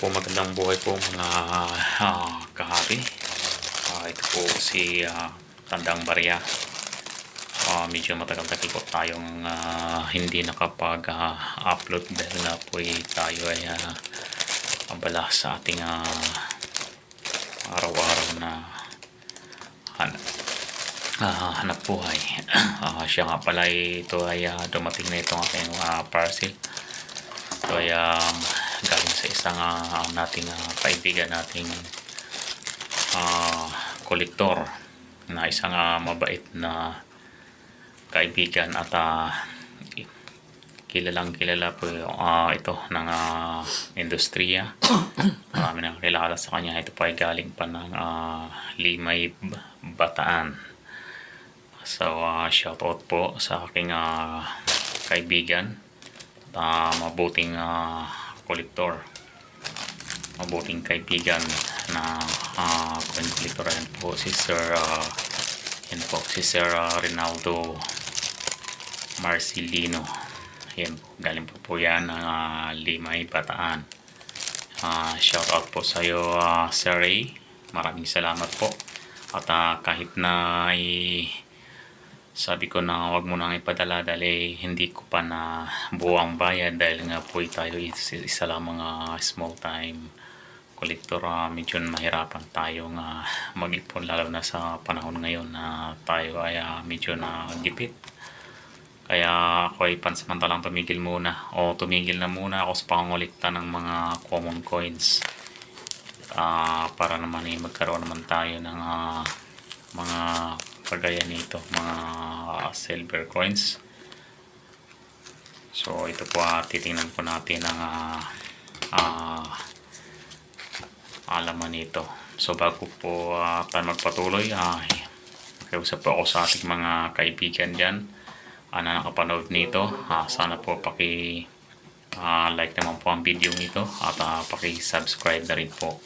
po, magandang buhay po mga kahari. Ito po si Tandang Barya. Medyo matagal-tagal po tayong hindi nakapag-upload dahil na po tayo ay abala sa ating araw-araw na hanap buhay. Siya nga pala ito ay dumating na itong aking parcel. Ito ay galing sa isang nating kaibigan nating kolektor na isang mabait na kaibigan at kilalang kilala po ito ng industriya. Marami nang kilala sa kanya. Ito po ay galing pa ng Limay, Bataan. So shout out po sa aking kaibigan, mabuting kolektor, mabuting kaibigan na kolektor. Yan po si Sir Rinaldo Marcelino. Yan po, galing po yan ng Limay, Bataan. Shout out po sa iyo, Sir Ray. Maraming salamat po. At kahit na sabi ko na wag mo nang ipadala dahil hindi ko pa na buwang bayad dahil nga po tayo isa lang mga small time collector. Medyo mahirapan tayong mag-ipon lalo na sa panahon ngayon na tayo ay medyo nagipit. Kaya ako ay pansamantalang tumigil na muna ako sa pangulikta ng mga common coins para naman magkaroon naman tayo ng mga kagaya nito, mga silver coins. So ito po, titingnan po natin ang alaman nito. So bago po tayo magpatuloy, makiusap po ako sa ating mga kaibigan dyan na nakapanood nito. Sana po like naman po ang video nito at paki-subscribe na rin po.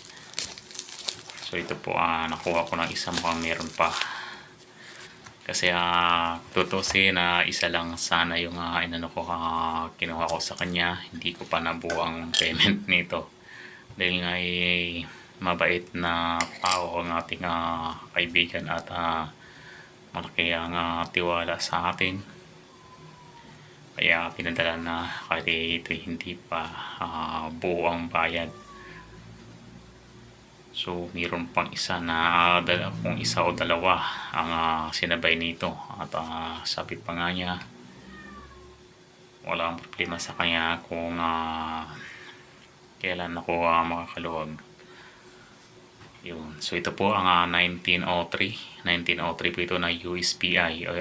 So ito po, nakuha ko ng isang mukhang meron pa. Kasi tutusin na isa lang sana yung kinuha ko sa kanya. Hindi ko pa nabuo ang payment nito. Dahil nga mabait na tao ang ating kaibigan at malaki ang tiwala sa atin. Kaya pinadala na kahit ito hindi pa buo ang bayad. So, mayroon pang isa kung isa o dalawa ang sinabay nito. At sabi pa nga niya, wala ang problema sa kanya kung kailan ako makakaluwag. Yun. So, ito po ang 1903. 1903 po ito na USPI o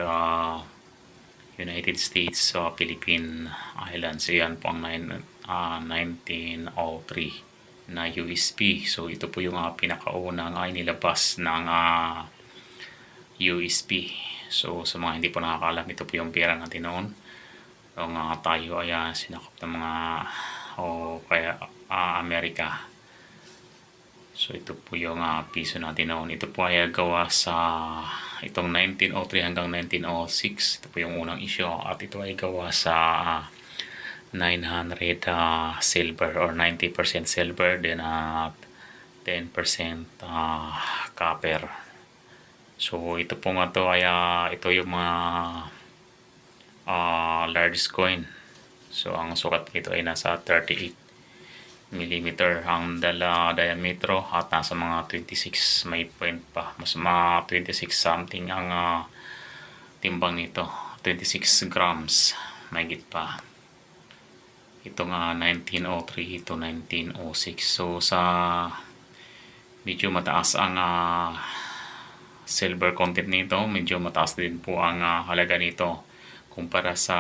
United States Philippine Islands. So, yan po ang 1903. Na USP. So ito po yung pinakaunang nilabas ng USP. So sa mga hindi po nakakalam, ito po yung pera natin noon. Yung tayo ay sinakop ng mga Amerika. So ito po yung piso natin noon. Ito po ay gawa sa itong 1903 hanggang 1906. Ito po yung unang issue. At ito ay gawa sa 900 silver or 90% silver, then 10% copper. So ito po nga to ay ito yung mga large coin. So ang sukat nito ay nasa 38 mm ang diametro at nasa mga 26 may point pa. Mas mga 26 something ang timbang nito. 26 grams may git pa. Ito nga 1903 ito 1906. So sa medyo mataas ang silver content nito, medyo mataas din po ang halaga nito kumpara sa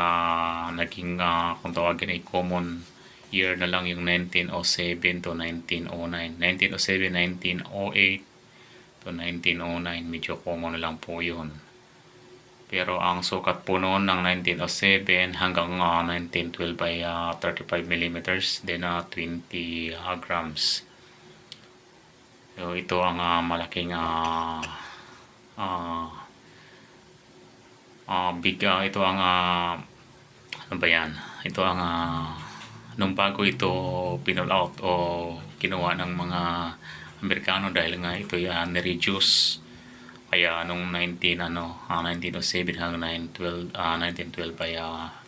naging kung tawagin ay common year na lang yung 1907 to 1909. 1907, 1908 to 1909, medyo common na lang po yun. Pero ang sukat po noon ng 1907 hanggang 1912 ay 35 mm, then 20 grams. So ito ang malaking big ito ang ano ba yan? Ito ang nung bago ito pinull out o kinuha ng mga Amerikano dahil nga ito yan ni-reduce. Kaya nung 1907 hanggang 1912 ay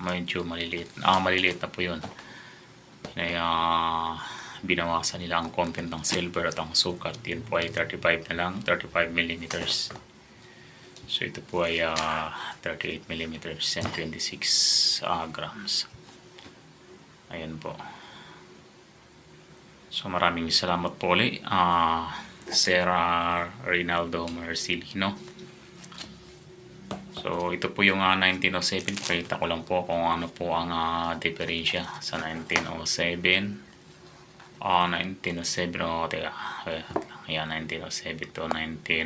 medyo maliliit na po yun. Kaya binawasan nila ang content ng silver at ang sukat. Yun po ay 35 na lang, 35 millimeters. So ito po ay 38 millimeters and 26 grams. Ayan po. So maraming salamat po ulit. Sarah Reynaldo Marcelino. So ito po yung 1907. Pakita ko lang po kung ano po ang diferensya sa 1907. 1907 teka. Ayan, 1907 to 1910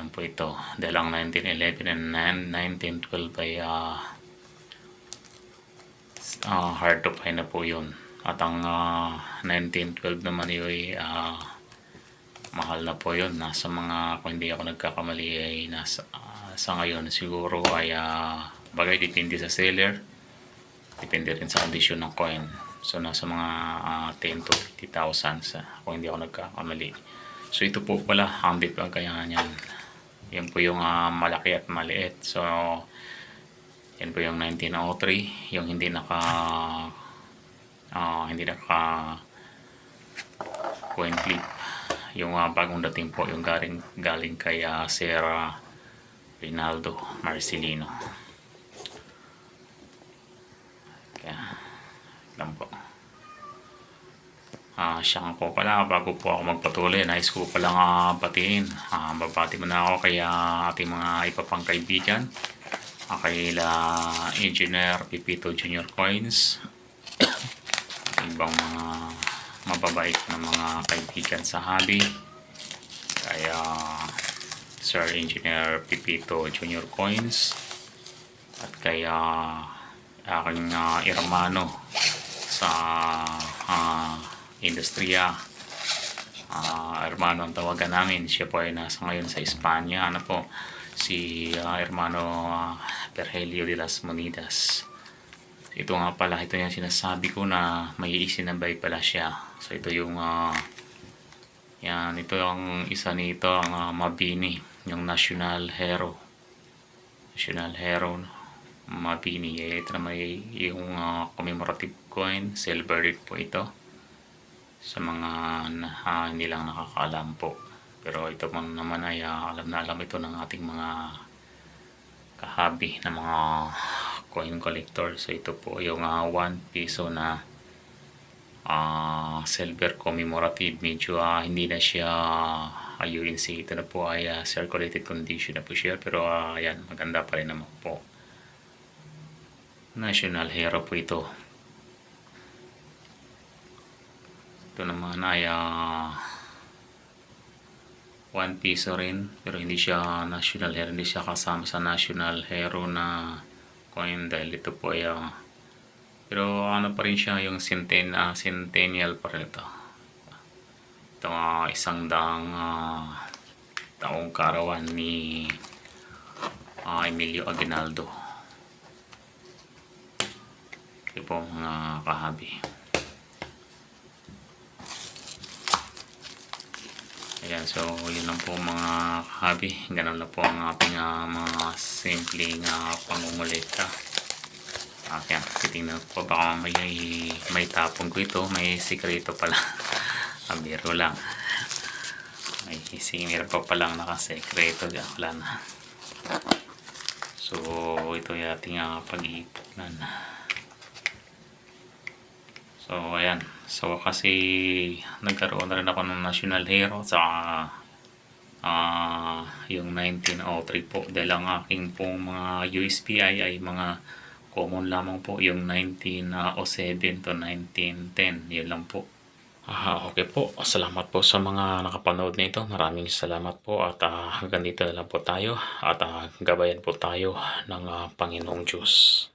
lang po ito. Dahil ang 1911 and 1912 ay hard to find na po yun. At ang 1912 naman ay mahal na po yun. Nasa mga, kung hindi ako nagkakamali, ay nasa sa ngayon siguro ay bagay depende sa seller, depende rin sa condition ng coin. So nasa mga 10 to 50,000 kung hindi ako nagkakamali. So ito po pala ang kaya yan. Yan po yung malaki at maliit. So yan po yung 1903, yung hindi naka coin clip. Yung bagong dating po yung galing kay Sarah Reynaldo Marcelino. Kaya lang po. Siya nga po pala, bago po ako magpatuloy, nais ko palang batiin. Babati mo na ako kay ating mga iba pang kaibigan. Kay Engineer Pipito Junior Coins. Ibang mga mababait na mga kaibigan sa hobby. Kaya Sir Engineer Pipito Junior Coins. At kaya aking hermano sa industriya. Hermano ang tawagan namin. Siya po ay nasa ngayon sa Espanya. Ano po? Si hermano Virgilio de las Monidas. Ito nga pala, ito yung sinasabi ko na may isinabay pala siya. So ito yung yan, ito yung isa nito, ang Mabini, yung National Hero. National Hero Mabini. Ito naman yung commemorative coin, silver ring po ito. Sa mga hindi lang nakakaalam po. Pero ito naman ay alam na alam ito ng ating mga kahabi na mga coin collector. So ito po yung 1 piso na silver commemorative. Medyo hindi na siya UNC. Ito na po ay circulated condition na po siya. Pero ayan, maganda pa rin naman po. National Hero po ito. Ito naman ay 1 piso rin, pero hindi siya national hero, hindi siya kasama sa national hero na coin dahil ito po ay pero ano pa rin siya, yung centennial pa rin ito. Ito 100 taong kaarawan ni Emilio Aguinaldo. Ito po mga kahabi. Ayan, so yun lang po mga kahabi. Ganun lang po ang ating mga simpleng pangungulekta. Kaya titingnan po baka may tapon ko ito. May sikreto pala. Biro lang. May meron pa palang nakasekreto. Wala na. So ito yung ating pag-iipunan. So ayan, so kasi nagkaroon na rin ako ng national hero sa yung 1903 po dahil ang aking pong mga USPI ay mga common lamang po, yung 1907 to 1910. Yun lang po. Okay po, salamat po sa mga nakapanood nito. Maraming salamat po at hanggang dito na lang po tayo at gabayan po tayo ng Panginoong Diyos.